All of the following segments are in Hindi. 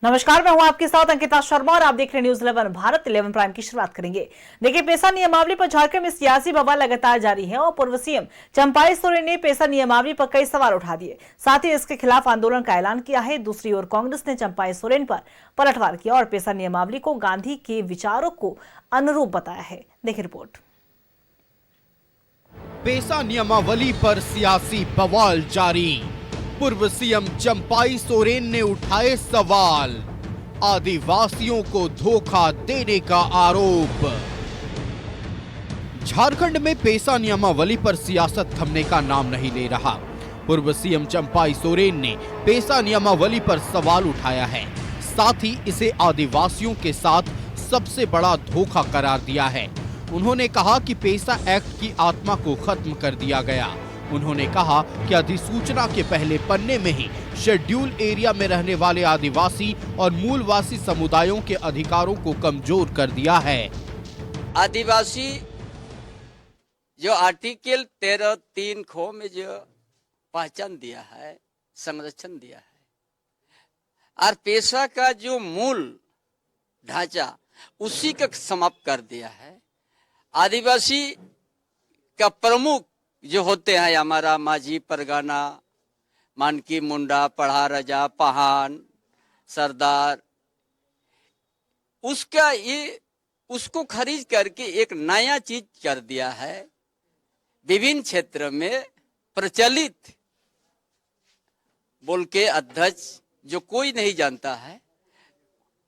नमस्कार, मैं हूं आपके साथ अंकिता शर्मा और आप देख रहे हैं न्यूज़ 11 भारत 11 प्राइम की शुरुआत करेंगे। देखिए, पेशा नियमावली पर झारखंड में सियासी बवाल लगातार जारी है और पूर्व सीएम चंपाई सोरेन ने पेशा नियमावली पर कई सवाल उठा दिए। साथ ही इसके खिलाफ आंदोलन का ऐलान किया है। दूसरी ओर कांग्रेस ने चंपाई सोरेन पर पलटवार किया और पेशा नियमावली को गांधी के विचारों को अनुरूप बताया है। देखिए रिपोर्ट। पेशा नियमावली पर सियासी बवाल जारी। पूर्व सीएम चंपाई सोरेन ने उठाए सवाल। आदिवासियों को धोखा देने का आरोप। झारखंड में पेशा नियमावली पर सियासत थमने का नाम नहीं ले रहा। पूर्व सीएम चंपाई सोरेन ने पेशा नियमावली पर सवाल उठाया है। साथ ही इसे आदिवासियों के साथ सबसे बड़ा धोखा करार दिया है। उन्होंने कहा कि पेशा एक्ट की आत्मा को खत्म कर दिया गया। उन्होंने कहा कि अधिसूचना के पहले पन्ने में ही शेड्यूल एरिया में रहने वाले आदिवासी और मूलवासी समुदायों के अधिकारों को कमजोर कर दिया है। आदिवासी जो आर्टिकल 13(3) खो में जो पहचान दिया है, संरक्षण दिया है, और पेशा का जो मूल ढांचा उसी का समाप्त कर दिया है। आदिवासी का प्रमुख जो होते हैं हमारा माझी, परगना, मानकी, मुंडा, पढ़ा, रजा, पहान, सरदार, उसको खरीद करके एक नया चीज कर दिया है। विभिन्न क्षेत्र में प्रचलित बोल के अध्यक्ष जो कोई नहीं जानता है,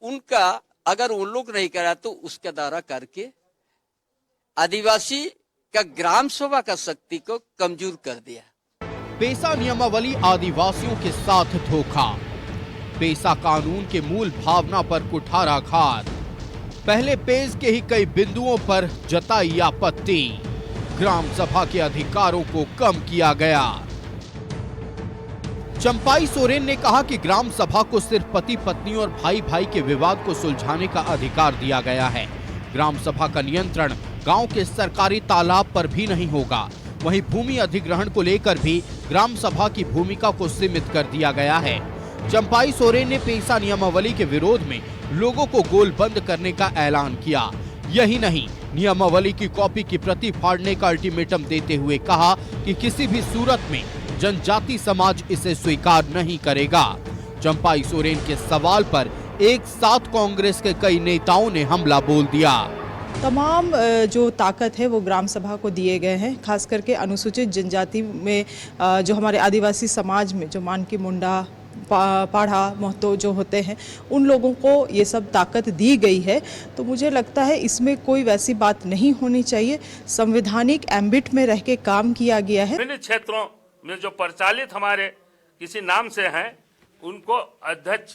उनका अगर उन लोग नहीं करा तो उसका दायरा करके आदिवासी का ग्राम सभा का शक्ति को कमजोर कर दिया। पेशा नियमावली आदिवासियों के साथ धोखा। पेशा कानून के मूल भावना पर कुठाराघात। पहले पेज के ही कई बिंदुओं पर जताई आपत्ति। ग्राम सभा के अधिकारों को कम किया गया। चंपाई सोरेन ने कहा कि ग्राम सभा को सिर्फ पति पत्नी और भाई भाई के विवाद को सुलझाने का अधिकार दिया गया है। ग्राम सभा का नियंत्रण गांव के सरकारी तालाब पर भी नहीं होगा। वहीं भूमि अधिग्रहण को लेकर भी ग्राम सभा की भूमिका को सीमित कर दिया गया है। चंपाई सोरेन ने पेशा नियमावली के विरोध में लोगों को गोलबंद करने का ऐलान किया। यही नहीं, नियमावली की कॉपी की प्रति फाड़ने का अल्टीमेटम देते हुए कहा कि किसी भी सूरत में जनजाति समाज इसे स्वीकार नहीं करेगा। चंपाई सोरेन के सवाल पर एक साथ कांग्रेस के कई नेताओं ने हमला बोल दिया। तमाम जो ताकत है वो ग्राम सभा को दिए गए हैं। खास करके अनुसूचित जनजाति में जो हमारे आदिवासी समाज में जो मानकी, मुंडा, पाढ़ा, महतो जो होते हैं, उन लोगों को ये सब ताकत दी गई है। तो मुझे लगता है इसमें कोई वैसी बात नहीं होनी चाहिए। संवैधानिक एम्बिट में रह के काम किया गया है। विभिन्न क्षेत्रों में जो प्रचलित हमारे किसी नाम से हैं, उनको अध्यक्ष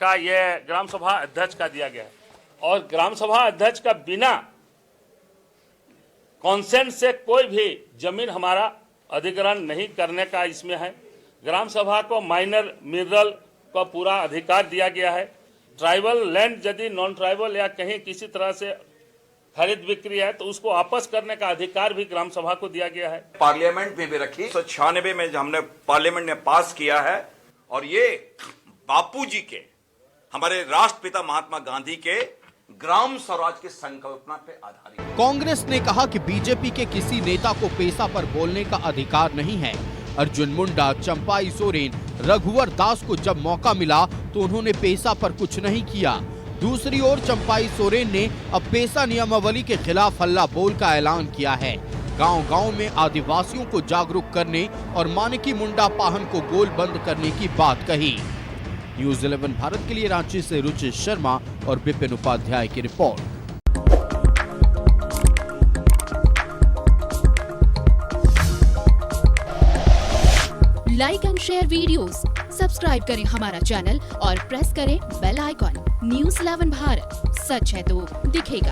का ये ग्राम सभा अध्यक्ष का दिया गया है। और ग्राम सभा अध्यक्ष का बिना कॉन्सेंट से कोई भी जमीन हमारा अधिग्रहण नहीं करने का इसमें है। ग्राम सभा को माइनर मिनरल का पूरा अधिकार दिया गया है। ट्राइबल लैंड यदि नॉन ट्राइबल या कहीं किसी तरह से खरीद बिक्री है तो उसको वापस करने का अधिकार भी ग्राम सभा को दिया गया है। पार्लियामेंट में भी रखी 1996 में हमने पार्लियामेंट ने पास किया है। और ये बापूजी के, हमारे राष्ट्रपिता महात्मा गांधी के ग्राम स्वराज की संकल्पना पे आधारित। कांग्रेस ने कहा कि बीजेपी के किसी नेता को पेशा पर बोलने का अधिकार नहीं है। अर्जुन मुंडा, चंपाई सोरेन, रघुवर दास को जब मौका मिला तो उन्होंने पेशा पर कुछ नहीं किया। दूसरी ओर चंपाई सोरेन ने अब पेशा नियमावली के खिलाफ हल्ला बोल का ऐलान किया है। गांव-गांव में आदिवासियों को जागरूक करने और मानकी, मुंडा, पाहन को गोलबंद करने की बात कही। न्यूज़ 11 भारत के लिए रांची से रुचि शर्मा और विपिन उपाध्याय की report. Like and share videos, subscribe करें हमारा चैनल और प्रेस करें बेल आइकॉन। न्यूज़ 11 भारत, सच है तो दिखेगा।